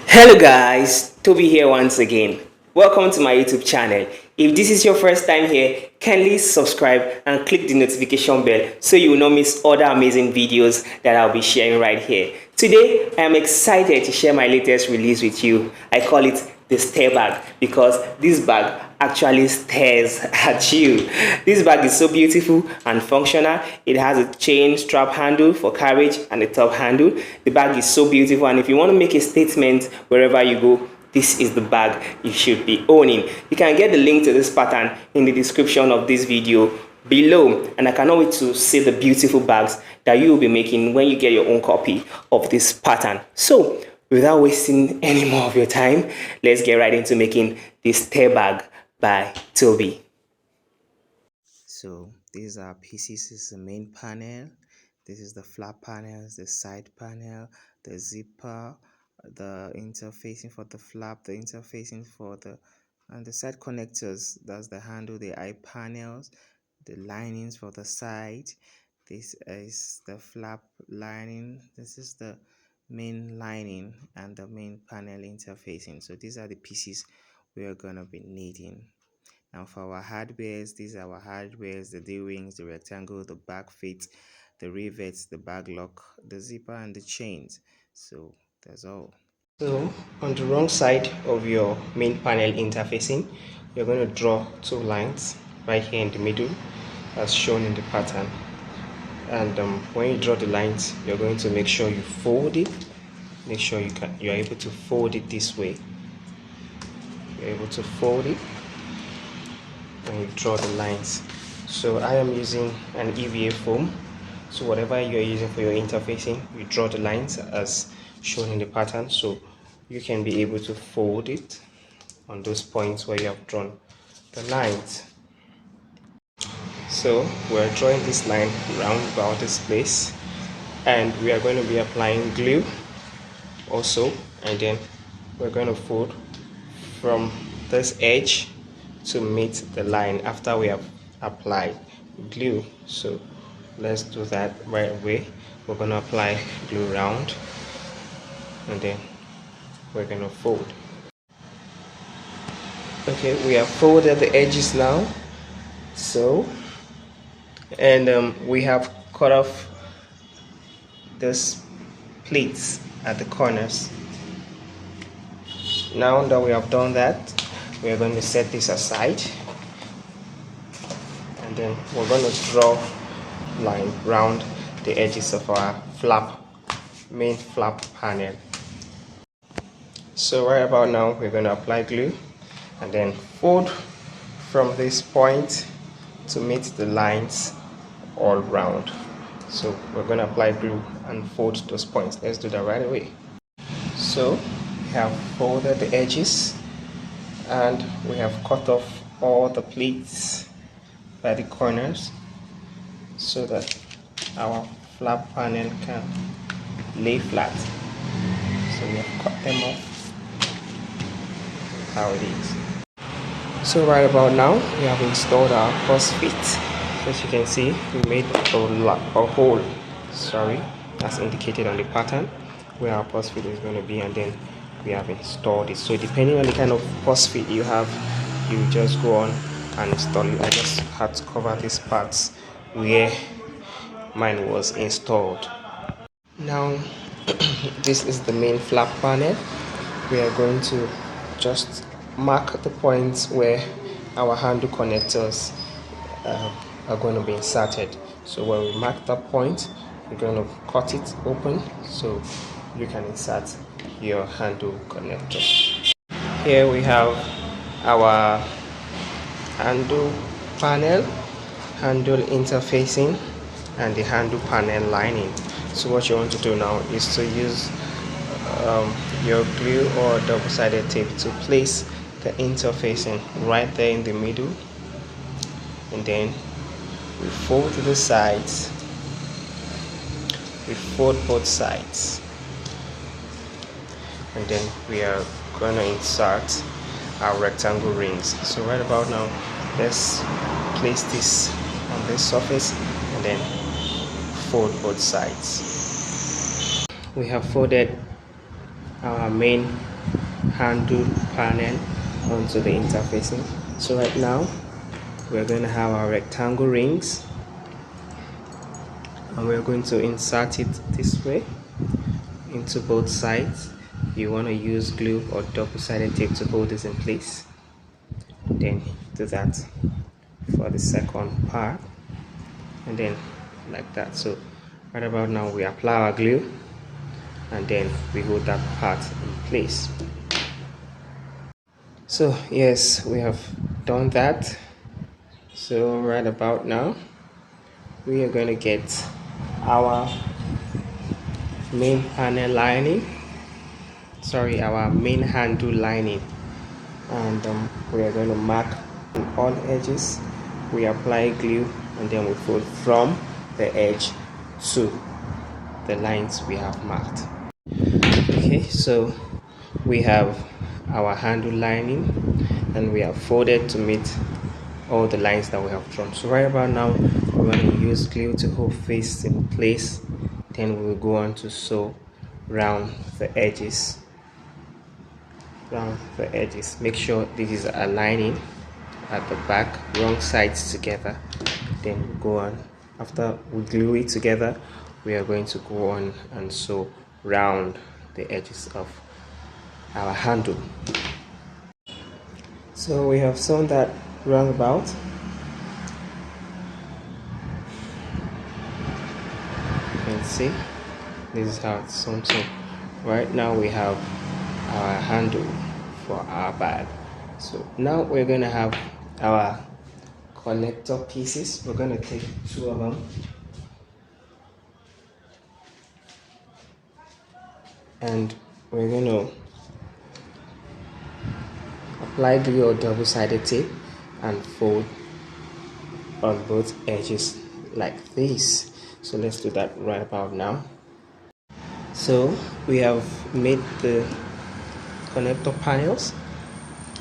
Hello guys, Toby here once again. Welcome to my YouTube channel. If this is your first time here, kindly subscribe and click the notification bell so you will not miss other amazing videos that I'll be sharing right here. Today, I am excited to share my latest release with you. I call it the stare bag because this bag actually stares at you. This bag is so beautiful and functional. It has a chain strap handle for carriage and a top handle. The bag is so beautiful, and if you want to make a statement wherever you go, this is the bag you should be owning. You can get the link to this pattern in the description of this video below, and I cannot wait to see the beautiful bags that you will be making when you get your own copy of this pattern. So without wasting any more of your time, let's get right into making this stare bag by Toby. So these are pieces. This is the main panel. This is the flap panels, the side panel, the zipper, the interfacing for the flap, the interfacing for the and the side connectors. That's the handle, the eye panels, the linings for the side. This is the flap lining. This is the main lining and the main panel interfacing. So these are the pieces we are gonna be needing. Now for our hardwares, these are our hardwares: the D-rings, the rectangle, the back feet, the rivets, the bag lock, the zipper, and the chains. So that's all. So on the wrong side of your main panel interfacing, you're going to draw two lines right here in the middle as shown in the pattern. And when you draw the lines, you're going to make sure you fold it. Make sure you're able to fold it this way. You're able to fold it when you draw the lines. So I am using an EVA foam. So whatever you're using for your interfacing, you draw the lines as shown in the pattern, so you can be able to fold it on those points where you have drawn the lines. So we're drawing this line round about this place, and we are going to be applying glue also, and then we're going to fold from this edge to meet the line after we have applied glue. So let's do that right away. We're going to apply glue round, and then we're going to fold. Okay, we have folded the edges now, so and we have cut off those pleats at the corners. Now that we have done that, we are going to set this aside, and then we're going to draw line round the edges of our main flap panel. So right about now, we're going to apply glue and then fold from this point to meet the lines all round. So we're going to apply glue and fold those points. Let's do that right away. So we have folded the edges and we have cut off all the pleats by the corners so that our flap panel can lay flat. So we have cut them off how it is. So right about now, we have installed our cross fit. As you can see, we made a hole, as indicated on the pattern where our post fit is going to be, and then we have installed it. So depending on the kind of post fit you have, you just go on and install it. I just had to cover these parts where mine was installed. Now this is the main flap panel. We are going to just mark the points where our handle connectors are going to be inserted. So when we mark that point, we're going to cut it open so you can insert your handle connector. Here we have our handle panel, handle interfacing, and the handle panel lining. So what you want to do now is to use your glue or double-sided tape to place the interfacing right there in the middle, and then we fold the sides. We fold both sides, and then we are going to insert our rectangle rings. So right about now, let's place this on this surface and then fold both sides. We have folded our main handle panel onto the interfacing. So right now we're going to have our rectangle rings, and we're going to insert it this way into both sides. You want to use glue or double-sided tape to hold this in place. Then do that for the second part, and then like that. So right about now we apply our glue, and then we hold that part in place. So yes, we have done that. So right about now we are going to get our main panel lining, our main handle lining, and we are going to mark on all edges. We apply glue, and then we fold from the edge to the lines we have marked. Okay, so we have our handle lining, and we have folded to meet all the lines that we have drawn. So right about now we want to use glue to hold face in place. Then we will go on to sew round the edges. Make sure this is aligning at the back, wrong sides together. Then we go on, after we glue it together, we are going to go on and sew round the edges of our handle. So we have sewn that roundabout. You can see this is how it's sewn. So right now we have our handle for our bag. So now we're going to have our connector pieces. We're going to take 2 of them, and we're going to apply glue or double-sided tape and fold on both edges like this. So let's do that right about now. So we have made the connector panels,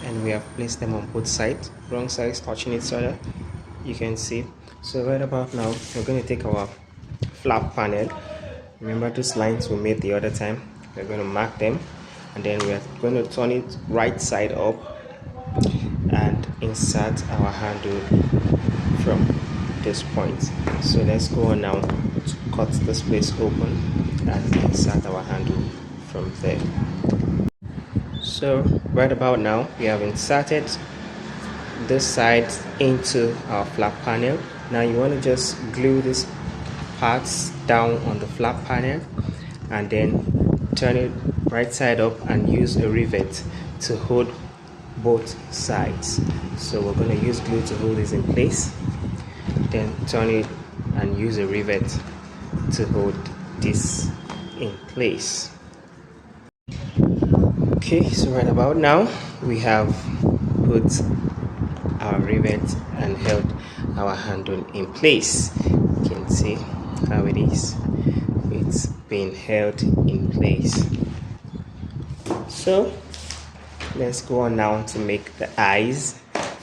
and we have placed them on both sides, wrong sides touching each other, you can see. So right about now we're going to take our flap panel. Remember those lines we made the other time? We're going to mark them, and then we are going to turn it right side up and insert our handle from this point. So let's go on now to cut this place open and insert our handle from there. So right about now we have inserted this side into our flap panel. Now you want to just glue these parts down on the flap panel, and then turn it right side up and use a rivet to hold both sides. So we're going to use glue to hold this in place, then turn it and use a rivet to hold this in place. Okay, so right about now we have put our rivet and held our handle in place. You can see how it is. It's been held in place. So let's go on now to make the eyes,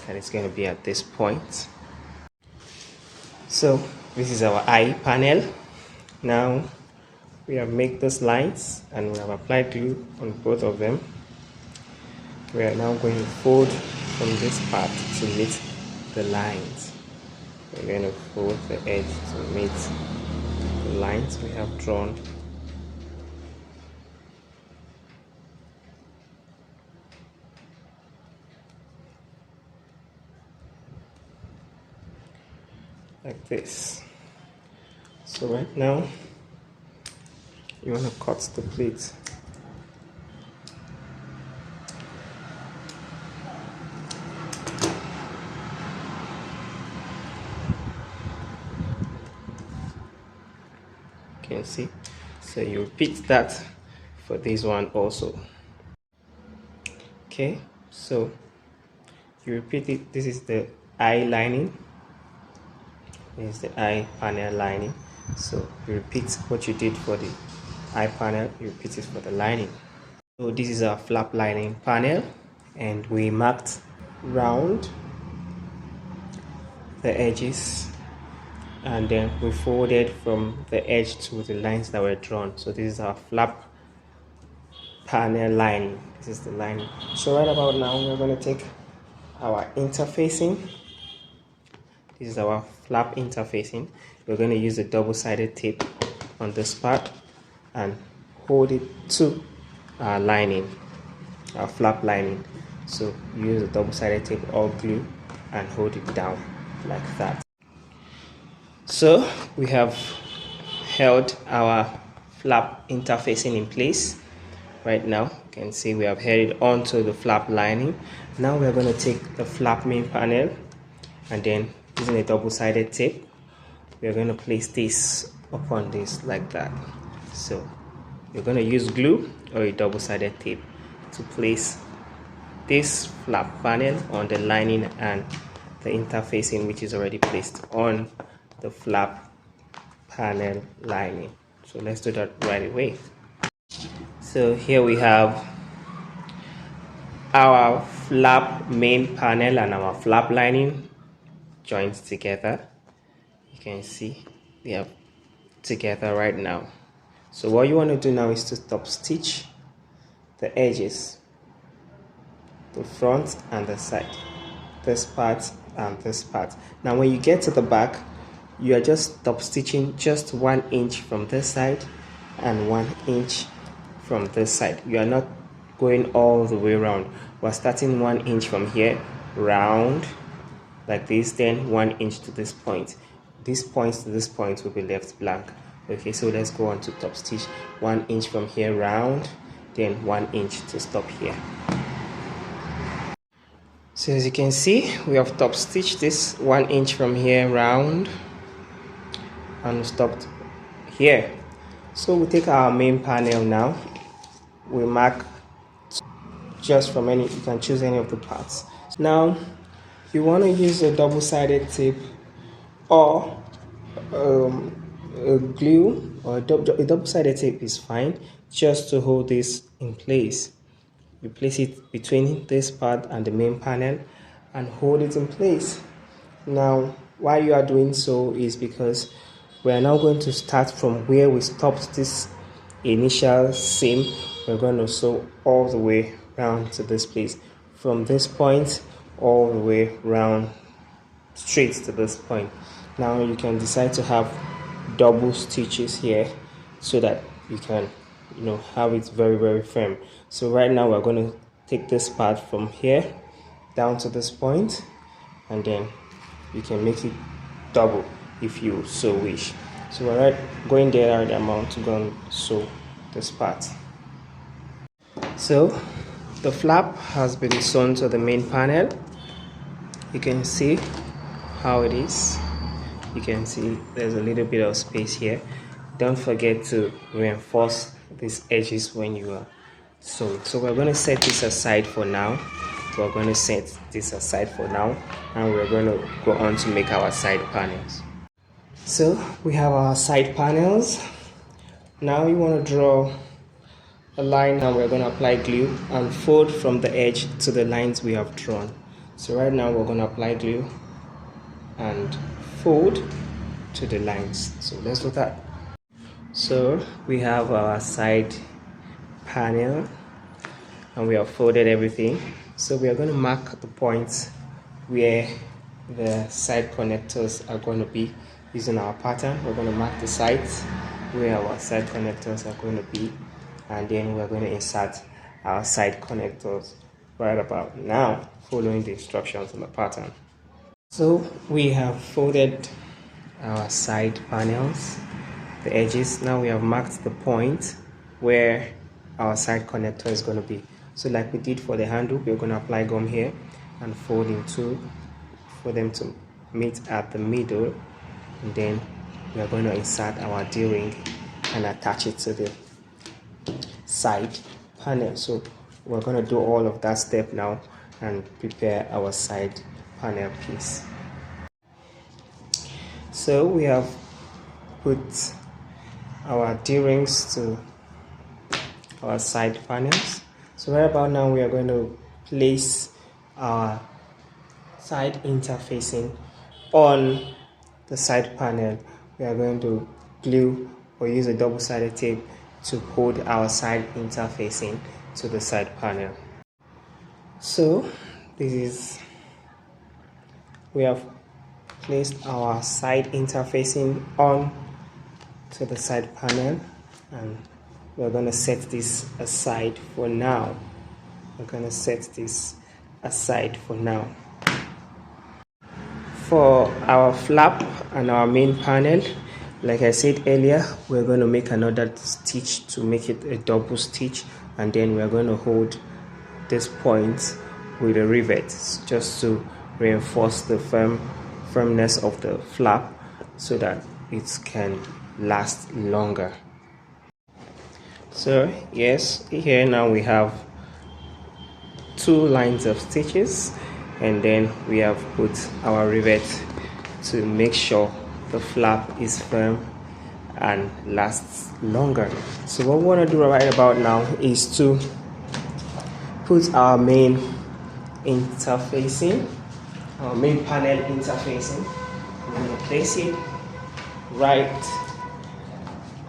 and it's going to be at this point. So this is our eye panel. Now we have made those lines, and we have applied glue on both of them. We are now going to fold from this part to meet the lines. We're going to fold the edge to meet the lines we have drawn. Like this. So right now you want to cut the plate. You can see. So you repeat that for this one also. Okay, so you repeat it. This is the eye lining. This is the eye panel lining. So you repeat what you did for the eye panel, you repeat it for the lining. So this is our flap lining panel, and we marked round the edges, and then we folded from the edge to the lines that were drawn. So this is our flap panel lining. This is the lining. So right about now we're going to take our interfacing. This is our flap interfacing. We're going to use a double-sided tape on this part and hold it to our lining, our flap lining. So use a double-sided tape or glue and hold it down like that. So we have held our flap interfacing in place. Right now you can see we have held it onto the flap lining. Now we are going to take the flap main panel and then using a double-sided tape we are going to place this upon this like that. So you're going to use glue or a double-sided tape to place this flap panel on the lining and the interfacing which is already placed on the flap panel lining. So let's do that right away. So here we have our flap main panel and our flap lining joined together. You can see they are together right now. So what you want to do now is to top stitch the edges, the front and the side, this part and this part. Now when you get to the back, you are just top stitching just 1 inch from this side and 1 inch from this side. You are not going all the way around. We're starting 1 inch from here round like this, then 1 inch to this point. This point to this point will be left blank. Okay, so let's go on to top stitch 1 inch from here round, then 1 inch to stop here. So as you can see, we have top stitched this 1 inch from here round and stopped here. So we take our main panel now, we mark just from any, you can choose any of the parts. Now you want to use a double-sided tape or a glue, or a double-sided tape is fine, just to hold this in place. You place it between this part and the main panel and hold it in place. Now why you are doing so is because we are now going to start from where we stopped this initial seam. We're going to sew all the way round to this place, from this point all the way round straight to this point. Now you can decide to have double stitches here so that you can have it very firm. So right now we're going to take this part from here down to this point, and then you can make it double if you so wish. So we're going there the amount to go and sew this part. So the flap has been sewn to the main panel. You can see how it is. You can see there's a little bit of space here. Don't forget to reinforce these edges when you are sewing. So we're going to set this aside for now. And we're going to go on to make our side panels. So we have our side panels. Now you want to draw a line. Now we're going to apply glue and fold from the edge to the lines we have drawn. So right now we're going to apply glue and fold to the lines. So let's do that. So we have our side panel and we have folded everything. So we are going to mark the points where the side connectors are going to be using our pattern. We're going to mark the sides where our side connectors are going to be, and then we're going to insert our side connectors right about now, following the instructions on the pattern. So we have folded our side panels, the edges. Now we have marked the point where our side connector is going to be. So like we did for the handle, we're going to apply gum here and fold in two for them to meet at the middle, and then we are going to insert our D-ring and attach it to the side panel. So we're going to do all of that step now and prepare our side panel piece. So we have put our D-rings to our side panels. So right about now we are going to place our side interfacing on the side panel. We are going to glue or use a double-sided tape to hold our side interfacing to the side panel. So we have placed our side interfacing on to the side panel, and we're going to set this aside for now. For our flap and our main panel, like I said earlier, we're going to make another stitch to make it a double stitch, and then we're going to hold this point with a rivet just to reinforce the firmness of the flap so that it can last longer. So yes, here now we have 2 lines of stitches, and then we have put our rivet to make sure the flap is firm and lasts longer. So what we want to do right about now is to put our main panel interfacing. We're going to place it right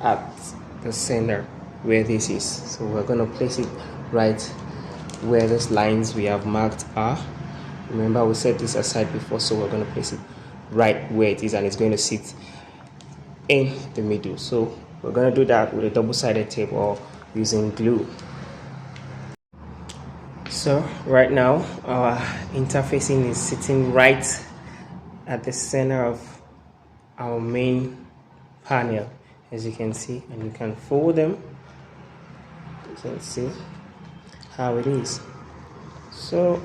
at the center where this is. So we're going to place it right where those lines we have marked are. Remember, we set this aside before, so we're going to place it right where it is, and it's going to sit in the middle. So we're going to do that with a double-sided tape or using glue. So right now our interfacing is sitting right at the center of our main panel, as you can see, and you can fold them. You can see how it is. So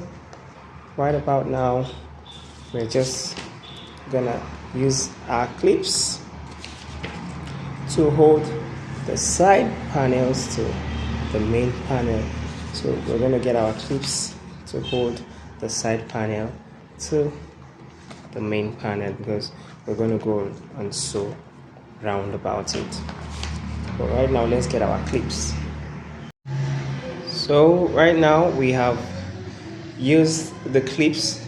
right about now we're just gonna use our clips to hold the side panels to the main panel. So we're going to get our clips to hold the side panel to the main panel, because we're going to go and sew round about it. But right now let's get our clips. So right now we have used the clips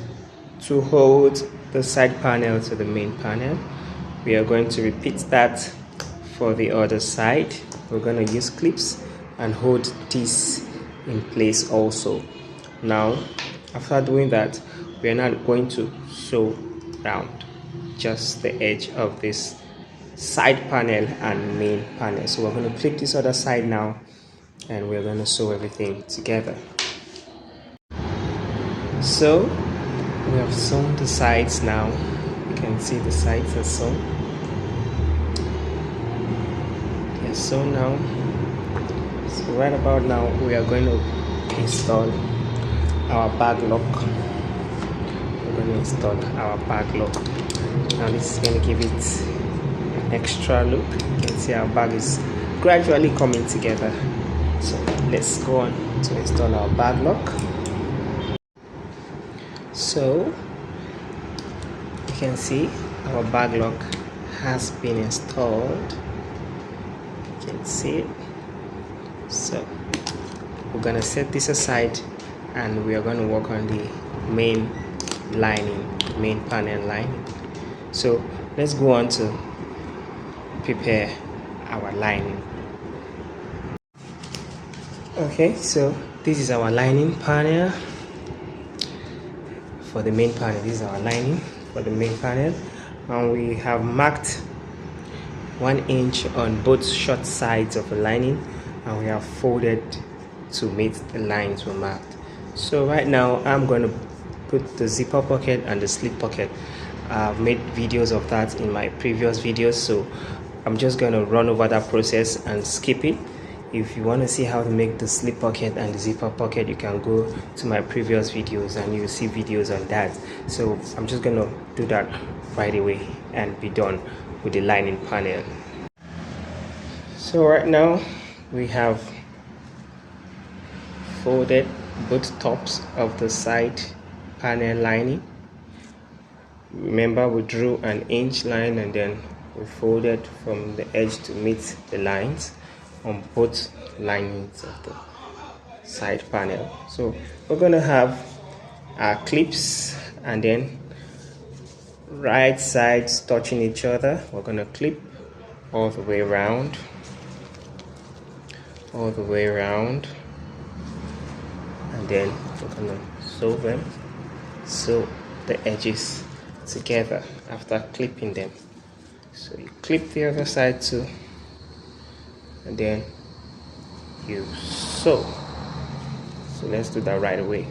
to hold the side panel to the main panel. We are going to repeat that for the other side. We're going to use clips and hold this in place also. Now after doing that, we are not going to sew round just the edge of this side panel and main panel. So we're going to flip this other side now, and we're going to sew everything together. So we have sewn the sides now. You can see the sides are sewn. They're sewn now. So right about now we are going to install our bag lock. We're going to install our bag lock. Now this is going to give it an extra look. You can see our bag is gradually coming together. So let's go on to install our bag lock. So you can see our bag lock has been installed. You can see it. So we're gonna set this aside, and we are going to work on the main panel lining. So let's go on to prepare our lining. Okay, so this is our lining panel for the main panel. This is our lining for the main panel, and we have marked 1 inch on both short sides of the lining, and we have folded to meet the lines we marked. So right now I'm going to put the zipper pocket and the slip pocket. I've made videos of that in my previous videos, so I'm just going to run over that process and skip it. If you want to see how to make the slip pocket and the zipper pocket, you can go to my previous videos and you'll see videos on that. So I'm just going to do that right away and be done with the lining panel. So right now we have folded both tops of the side panel lining. Remember, we drew an inch line and then we folded from the edge to meet the lines on both linings of the side panel. So we're going to have our clips, and then right sides touching each other. We're going to clip all the way around, then we're gonna sew them, sew the edges together after clipping them. So you clip the other side too, and then you sew. So let's do that right away.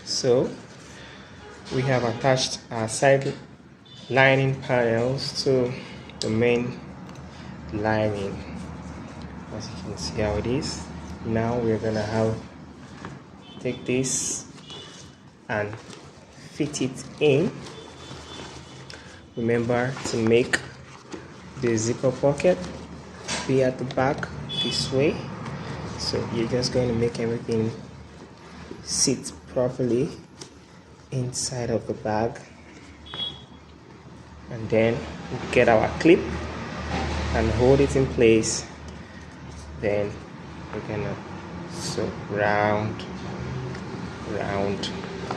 So we have attached our side lining panels to the main lining, as you can see how it is. Now we're gonna take this and fit it in. Remember to make the zipper pocket be at the back this way. So you're just going to make everything sit properly inside of the bag, and then we get our clip and hold it in place. Then we're gonna sew round, round,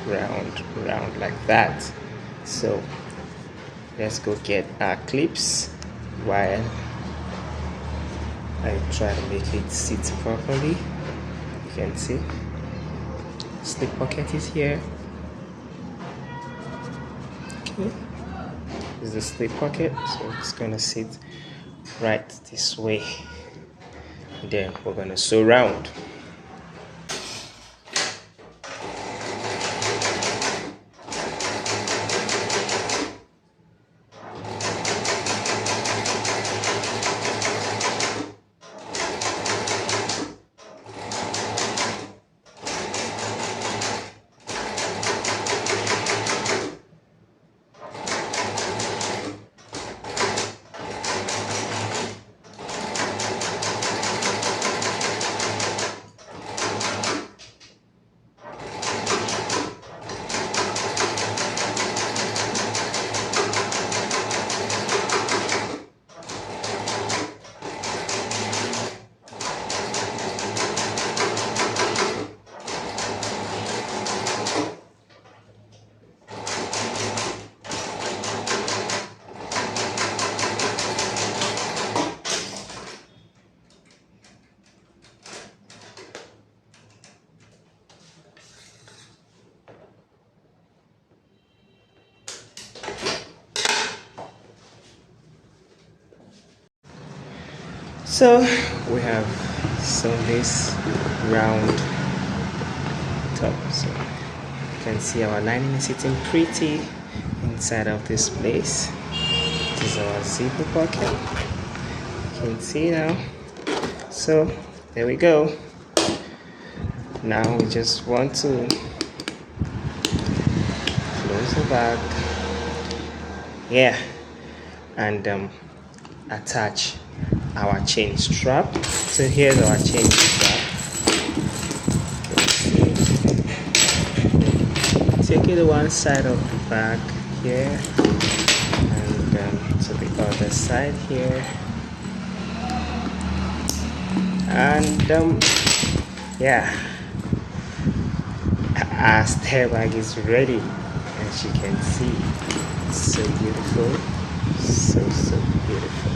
round, round like that. So let's go get our clips while I try to make it sit properly. You can see slip pocket is here. Okay, this is the slip pocket, so it's gonna sit right this way. And then we're gonna sew round. So we have sewn this round top. So you can see our lining is sitting pretty inside of this place. This is our zipper pocket. You can see now. So there we go. Now we just want to close the bag. Yeah, and attach our chain strap. So here's our chain strap. Take it to one side of the bag here, and to the other side here, and yeah, our stair bag is ready, as you can see. It's so beautiful, so beautiful.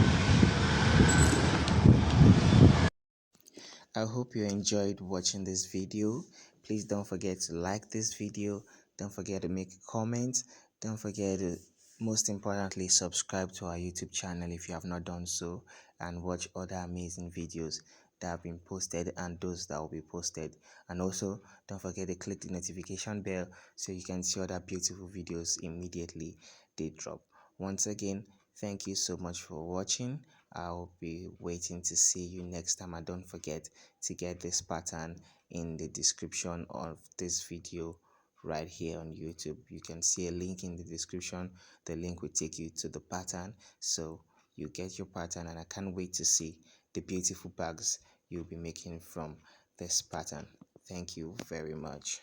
I hope you enjoyed watching this video. Please don't forget to like this video. Don't forget to make a comment. Don't forget to, most importantly, subscribe to our YouTube channel if you have not done so, and watch other amazing videos that have been posted and those that will be posted. And also, don't forget to click the notification bell so you can see other beautiful videos immediately they drop. Once again, thank you so much for watching. I'll be waiting to see you next time, and don't forget to get this pattern in the description of this video right here on YouTube. You can see a link in the description. The link will take you to the pattern, so you get your pattern, and I can't wait to see the beautiful bags you'll be making from this pattern. Thank you very much.